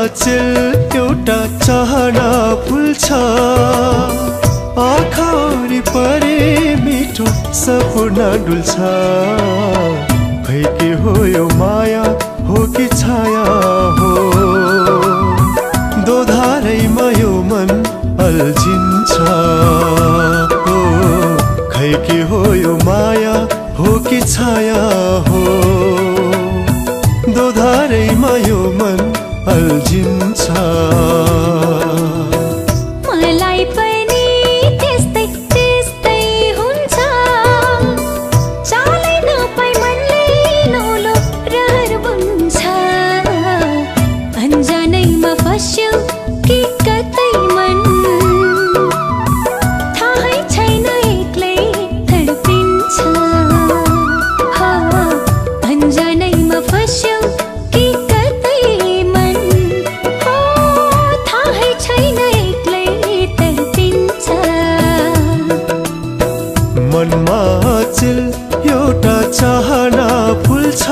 अचेल एउटा चाहना फुल्छ आँखा वरिपरि मिठो सपना डुल्छ खै के हो यो माया हो कि छाया हो दोधारैमा यो मन अल्झिन्छ हो खै के हो यो माया हो कि छाया हो दोधारैमा यो मन अल्झिन्छ मलाई पनि त्यस्तै त्यस्तै हुन्छ चालै नपाई मनले नौलो रहर बुन्छ अन्जानैमा फस्यो कि कतै मन थाहै छैन एक्लै तडपिन्छ अन्जानैमा फस्यो मनमा अचेल एउटा चाहना फुल्छ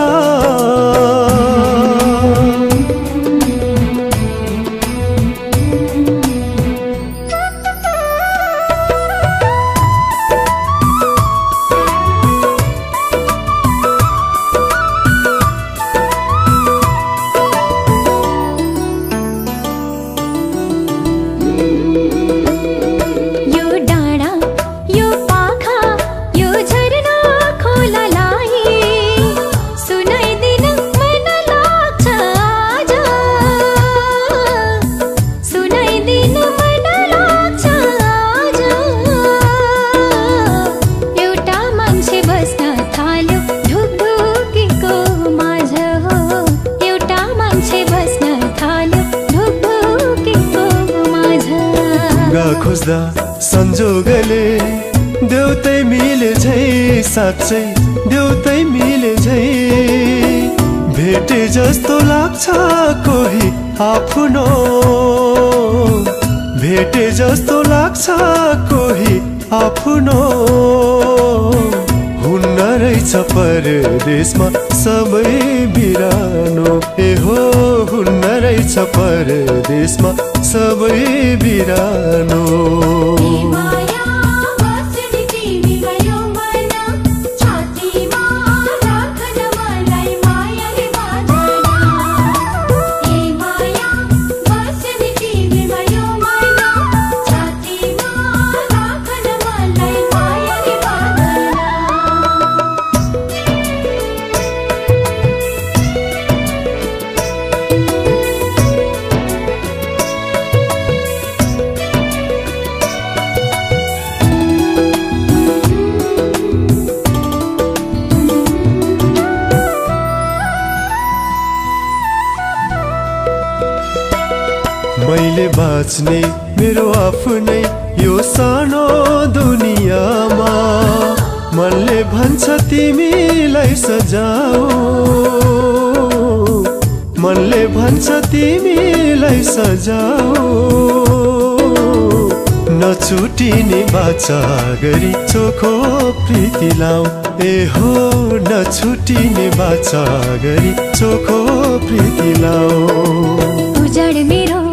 खोज्दा संजोगले देउतै मिले झै साँच्चै देउतै मिले झै भेटे जस्तो लाग्छ कोही आफ्नो भेटे जस्तो लाग्छ कोही आफ्नो हुन्न रहेछ परदेशमा सबै बिरानो ए हो हुन्न रहेछ परदेशमा सबै बिरानो मैले बाँच्ने मेरो आफ्नै यो सानो दुनियाँमा मनले भन्छ तिमीलाई सजाऊ मनले भन्छ तिमीलाई सजाऊ नछुटिने बाचा गरी चोखो प्रीति लाऊ ए हो नछुटिने बाचा गरी चोखो प्रीति लाऊ उजाड मेरो